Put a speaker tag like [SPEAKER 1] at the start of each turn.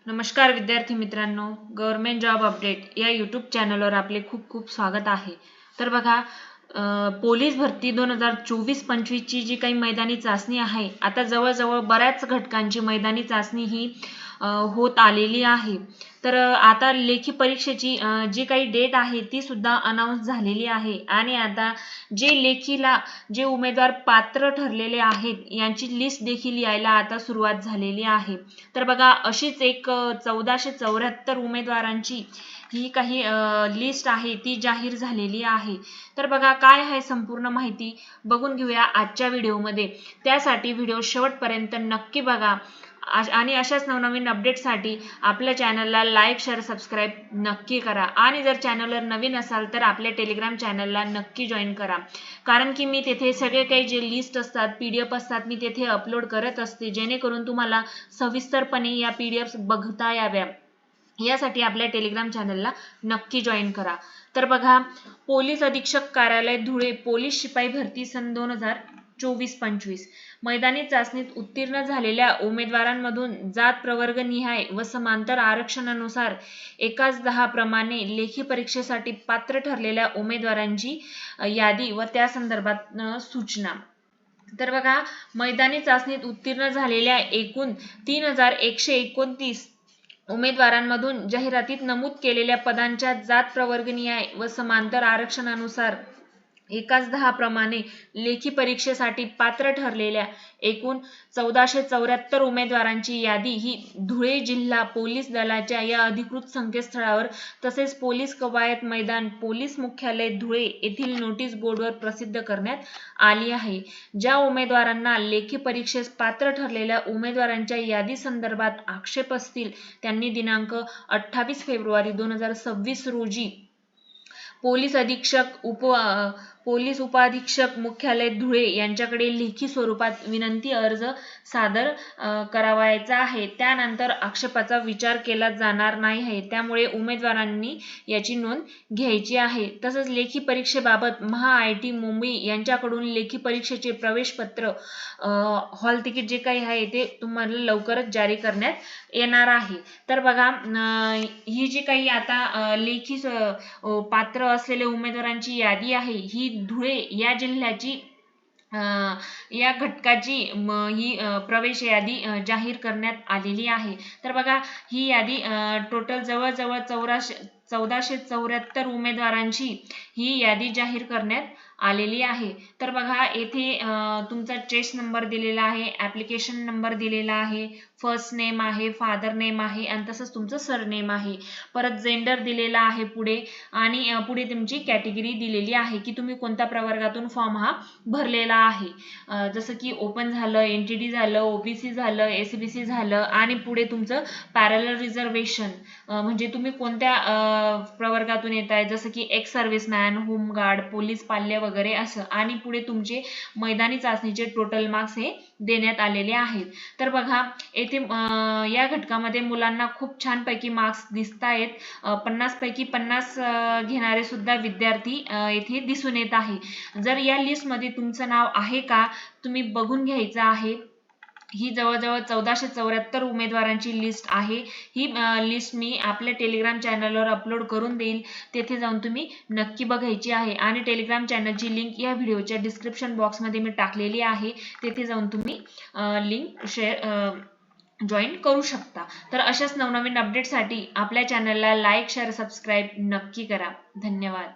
[SPEAKER 1] नमस्कार विद्यार्थी मित्रांनो, गव्हर्नमेंट जॉब अपडेट या यूट्यूब चॅनलवर आपले खूप खूप स्वागत आहे। तर बघा, पोलीस भरती 2024-25 ची जी काही मैदानी चाचणी आहे, आता जवळजवळ बऱ्याच घटकांची मैदानी चाचणी ही होत आलेली आहे। तर आता लेखी परीक्षेची जी काही डेट आहे ती सुद्धा अनाउन्स झालेली आहे आणि आता जे उमेदवार पात्र ठरलेले आहेत यांची लिस्ट देखील यायला आता सुरुवात झालेली आहे। तर बघा, अशीच एक 1474 उमेदवारांची ही काही लिस्ट आहे ती जाहीर झालेली आहे। तर बघा, काय आहे संपूर्ण माहिती बघून घेऊया आजच्या व्हिडिओमध्ये। त्यासाठी व्हिडिओ शेवटपर्यंत नक्की बघा आणि अशाच नवनवीन अपडेटसाठी आपल्या चॅनलला लाईक, शेअर, सबस्क्राईब नक्की करा आणि जर चॅनलवर नवीन असाल तर आपल्या टेलिग्राम चॅनलला नक्की जॉईन करा, कारण की मी तेथे सगळे काही जे लिस्ट असतात, पीडीएफ असतात, मी तेथे अपलोड करत असते, जेणेकरून तुम्हाला सविस्तरपणे या पीडीएफ बघता याव्या यासाठी आपल्या टेलिग्राम चॅनलला नक्की जॉईन करा। तर बघा, पोलीस अधीक्षक कार्यालय धुळे पोलीस शिपाई भरती सन 2024-25 मैदानी चाचणीत उत्तीर्ण झालेल्या उमेदवारांमधून जात प्रवर्ग निहाय व समांतर आरक्षणानुसार 1/10 प्रमाणे लेखी परीक्षेसाठी पात्र ठरलेल्या उमेदवारांची यादी व त्या संदर्भात सूचना। तर बघा, मैदानी चाचणीत उत्तीर्ण झालेल्या एकूण 3129 उमेदवारांमधून जाहिरातीत नमूद केलेल्या पदांच्या जात प्रवर्गनिहाय व समांतर आरक्षणानुसार 1/10 प्रमाणे लेखी परीक्षेसाठी पात्र ठरलेल्या एकूण 1474 उमेदवारांची यादी ही धुळे जिल्हा पोलीस दलाच्या या अधिकृत संकेतस्थळावर तसेच पोलीस कवायत मैदान पोलीस मुख्यालय धुळे येथील नोटीस बोर्डवर प्रसिद्ध करण्यात आली आहे। ज्या उमेदवारांना लेखी परीक्षेस पात्र ठरलेल्या उमेदवारांच्या यादी संदर्भात आक्षेप असतील त्यांनी दिनांक 28 फेब्रुवारी 2026 रोजी पोलीस अधीक्षक पोलीस उपाधीक्षक मुख्यालय धुळे यांच्याकडे लेखी स्वरूपात विनंती अर्ज सादर करावयाचा आहे। त्यानंतर आक्षेपाचा विचार केला जाणार नाही आहे, त्यामुळे उमेदवारांनी याची नोंद घ्यायची आहे। तसंच लेखी परीक्षेबाबत महा-आय-टी मुंबई यांच्याकडून लेखी परीक्षेचे प्रवेश पत्र हॉल तिकीट जे काही आहे ते तुम्हाला लवकरच जारी करण्यात येणार आहे। तर बघा, ही जी काही आता लेखी पात्र असलेल्या उमेदवारांची यादी आहे ही धुळे या जिल्ह्याची या घटकाची ही प्रवेश यादी जाहीर करण्यात आलेली आहे। तर बघा, ही यादी टोटल जवळजवळ 1474 उमेदवारांची ही यादी जाहीर करण्यात आलेली आहे। तर बघा, येथे तुमचा चेस नंबर दिलेला आहे, ऍप्लिकेशन नंबर दिलेला आहे, फर्स्ट नेम आहे, फादर नेम आहे आणि तसंच तुमचं सरनेम आहे, परत जेंडर दिलेला आहे पुढे आणि पुढे तुमची कॅटेगरी दिलेली आहे की तुम्ही कोणत्या प्रवर्गातून फॉर्म हा भरलेला आहे, जसं की ओपन झालं, एनटीडी झालं, ओबीसी झालं, एसबीसी झालं आणि पुढे तुमचं पॅरलल रिझर्वेशन म्हणजे तुम्ही कोणत्या प्रवर्गातून येत आहे, जसं की एक्स सर्व्हिसमॅन, होमगार्ड, पोलीस पाल्य वगैरे असं, आणि पुढे तुमचे मैदानी चाचणीचे टोटल मार्क्स हे देण्यात आलेले आहेत। तर बघा, येथे या घटकामध्ये मुलांना खूप छान पैकी मार्क्स दिसत आहेत, 50 पैकी 50 घेणारे सुद्धा विद्यार्थी येथे दिसून येत आहे। जर या लिस्ट मध्ये तुमचं नाव आहे का तुम्ही बघून घ्यायचं आहे। ही जवळजवळ 1474 उमेदवारांची लिस्ट आहे। ही लिस्ट मी आपल्या टेलिग्राम चॅनलवर अपलोड करून देईल, तेथे जाऊन तुम्ही नक्की बघायची आहे आणि टेलिग्राम चॅनलची लिंक या व्हिडिओच्या डिस्क्रिप्शन बॉक्समध्ये मी टाकलेली आहे, तेथे जाऊन तुम्ही लिंक जॉईन करू शकता। तर अशाच नवनवीन अपडेटसाठी आपल्या चॅनलला लाईक, शेअर, सबस्क्राईब नक्की करा। धन्यवाद।